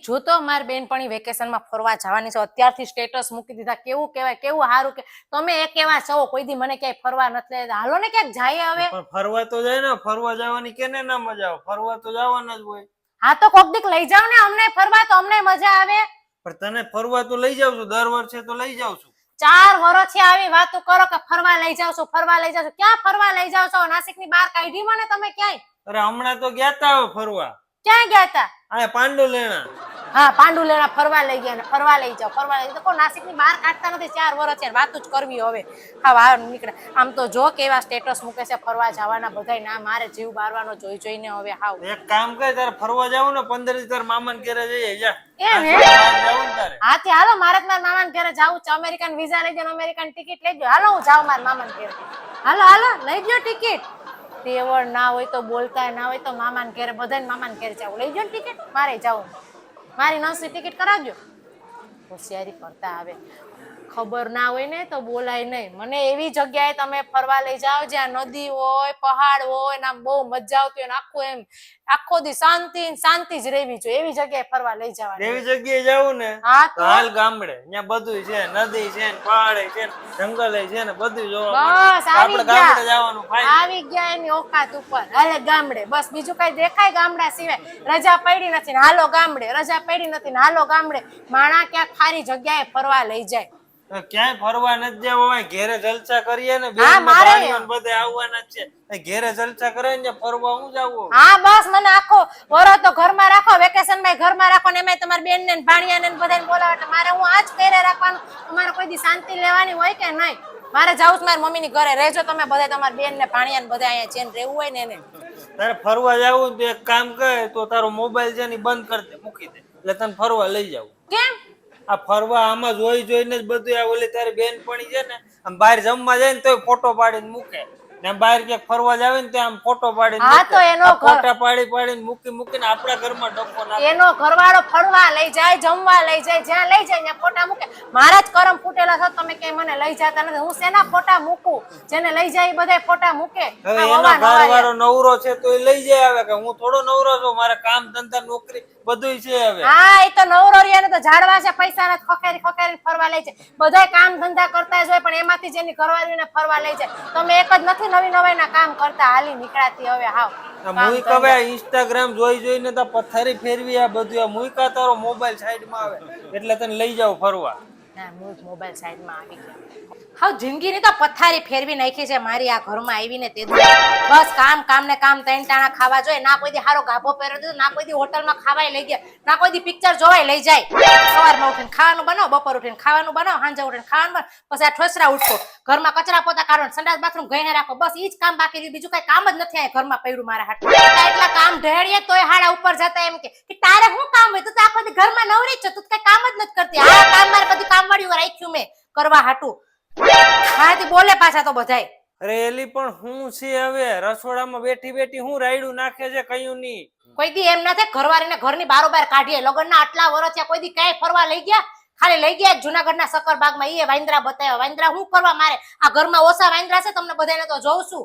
જો તો મારી બેનપણી વેકેશનમાં ફરવા જવાની છે, અત્યારથી સ્ટેટસ મૂકી દીધા. કેવું કહેવાય, કેવું સારું કે તમે એક એવા છો, કોઈ દી મને ક્યાંય ફરવા નથી લઈ. હાલો ને ક્યાંક જાય હવે. પણ ફરવા તો જાય ને, ફરવા જવાની કેને ના મજા આવે? ફરવા તો જવાના જ હોય. હા તો કોક દીક લઈ જાવ ને અમને ફરવા, તો અમને મજા આવે. પણ તને ફરવા તો લઈ જાવ છું, દર વર્ષે તો લઈ જાવ છું. 4 વર્ષથી આવી વાતો કરો કે ફરવા લઈ જાવ છો, ફરવા લઈ જાવ છો. ક્યાં ફરવા લઈ જાવ છો? નાસિકની બહાર કાઢી મને તમે ક્યાંય? અરે હમણાં તો ગયા તા ફરવા. ક્યાં ગયા તા? આ પાંડુલેણા. હા પાંડુલેણા ફરવા લઈ ગયા ને ફરવા લઈ જાવ, ફરવા લઈ જાવ. કોઈ નાસિકની બહાર કાઢતા નથી. 4 વર્ષ છે, વાતું જ કરવી હવે. હા બહાર નીકળે. આમ તો જો કેવા સ્ટેટસ મૂકે છે ફરવા જવાના બધાય. ના મારે જીવ બારવાનો જોઈ જોઈને હવે. હાવ એક કામ કર, તારે ફરવા જાવ ને 15 દી તાર મામાને ઘરે જઈએ જા. એમ હે? હા તે હાલો, મારે મારા મામાને ઘરે જાવું છે. અમેરિકન વિઝા લઈ જાવ, અમેરિકન ટિકિટ લઈ જાવ. હાલો હું જાઉં મારા મામાને ઘરે. હાલો હાલો લઈ જાવ ટિકિટ. તેવડ ના હોય તો બોલતા ના હોય તો મામાને ઘરે, બધાને મામાને ઘરે જાવ. લઈ જાવ ટિકિટ. મારે જાવું. મારી નસી ટિકિટ કરાવજો. હોશિયારી કરતા આવે. ખબર ના હોય ને તો બોલાય નહીં. મને એવી જગ્યાએ તમે ફરવા લઈ જાઓ જ્યાં નદી હોય, પહાડ હોય ને આમ બહુ મજા આવતી હોય ને આખું એમ આખો દી શાંતિ જ રહેવી જોઈએ. એવી જગ્યાએ ફરવા લઈ જવાની. એવી જગ્યાએ જાવું ને હા તો હાલ ગામડે, ત્યાં બધું છે, નદી છે ને પહાડ છે ને જંગલ છે ને બધું જોવા બસ આવી આપણે ગામડે જવાનું ફાઈન. આવી ગયા એની ઓકાત ઉપર. હાલે ગામડે, બસ બીજું કઈ દેખાય ગામડા સિવાય? રજા પડી નથી ને હાલો ગામડે, રજા પડી નથી ને હાલો ગામડે. માણા ક્યાંક ખારી જગ્યાએ ફરવા લઈ જાય. ક્યાંય ફરવા નથી જવા, ઘેરે જલસા કરીએ ને, હા, મારે બધે આવવાના જ છે. ઘેરે જલસા કરે ને ફરવા હું જાવું. હા બસ મને આખો વરો તો ઘરમાં રાખો, વેકેશન માં ઘરમાં રાખો ને એમાં તમારી બેન ને ભાણિયા ને બધાને બોલાવો. એટલે મારે હું આજ કરે રાખવાનું. તમારે કોઈ દી શાંતિ લેવાની હોય કે નહીં? મારે જાવું છે મારી મમ્મી ની ઘરે. રહેજો તમે બધા, તમારી બેન ને ભાણિયા ને બધા અહીંયા જેને રહેવું હોય ને એને. તારે ફરવા જાવું તો એક કામ કરે, તો તારો મોબાઈલ છે ને બંધ કરી દે, મૂકી દે, એટલે તને ફરવા લઈ જાવ. કેમ? આ ફરવા આમાં જોઈને જ બધું. આ ઓલી તારી બેનપણી છે ને આમ બહાર જમવા જાય ને તો ફોટો પાડીને મૂકે, ને બહાર ક્યાંક ફરવા જાવે ને ત્યાં આમ ફોટો પાડીને હા તો એનો ફોટા પાડીને મૂકીને આપણા ઘરમાં ડખો નાખે. એનો ઘરવાળો ફરવા લઈ જાય, જમવા લઈ જાય, જ્યાં લઈ જાય ત્યાં ફોટા મૂકે. મારા જ કરમ ફૂટેલા છો, તમે કઈ મને લઈ જતા નથી. હું શેના ફોટા મૂકું? જેને લઈ જાય એ બધા ફોટા મૂકે. હવે એનો ઘરવાળો નવરો છે તો એ લઈ જાય. આવે કે હું થોડો નવરો છું, મારે કામ ધંધા નોકરી બધુંય છે. હવે હા એ તો નવરો રિયાને તો ઝાડવા છે, પૈસા ને ખખેરી ફરવા લઈ જાય. બધાય કામ ધંધા કરતા જ હોય, પણ એમાંથી જેની ઘરવાળીને ફરવા લઈ જાય. તમે એક જ નથી નવી નવાઈ ના કામ કરતા હાલી નીકળાતી હવે. હાવ મુઈ કવે ઇન્સ્ટાગ્રામ જોઈને તો પથ્થરી ફેરવી. આ બધું આ મુઈકા તારો મોબાઈલ સાઈડમાં આવે એટલે તને લઈ જાવ ફરવા. ના હું મોબાઈલ સાઈડમાં આવી ગયા. હા જિંદગીની તો પથારી ફેરવી નાખી છે મારી આ ઘરમાં આવીને તે. બસ કામ ને કામ, 3 ટાણા ખાવા જોઈએ. ના કોઈ દી હારો ગાભો પહેરો દીધો, ના કોઈ દી હોટલમાં ખાવાય લઈ ગયા, ના કોઈ દી પિક્ચર જોવાય લઈ જાય. સવારમાં ઉઠીને ખાવાનું બનાવો, બપોર ઉઠીને ખાવાનું બનાવો, સાંજે ઉઠીને ખાવાનું બનાવો, પછી આ ઠોસરા ઉઠો, ઘરમાં કચરા પોતા કાઢો, સંડાસ બાથરૂમ ગઈને રાખો. બસ ઈ જ કામ બાકી રહ્યું, બીજું કઈ કામ જ નથી આ ઘરમાં પડ્યું મારા હાથ. એટલા કામ ઢેળીએ તોય હાડા ઉપર જતા એમ કે તારે શું કામ હોય? તું તો આખો દી ઘરમાં નવરી છો, તું કઈ કામ જ નથી કરતી. આ કામ મારે બધું કામ વાળ્યું રાખ્યું મેં કરવા હાટું. હાથી બોલે પાછા તો બધાય. અરે એલી પણ હું છે હવે રસોડામાં બેઠી હું રાયડું નાખે છે કયું નહીં. કોઈ દી એમ ના થાય ઘરવાળીને ઘરની બારોબાર કાઢીએ. લગ્નના આટલા વર્ષ થયા કોઈ દી ક્યાંય ફરવા લઈ ગયા? ખાલી લઈ ગયા જુનાગઢના સકરબાગમાં, એ વાંદરા બતાવ્યા. વાંદરા હું કરવા મારે? આ ઘરમાં ઓછા વાંદરા છે, તમને બધાને તો જોઉં છું.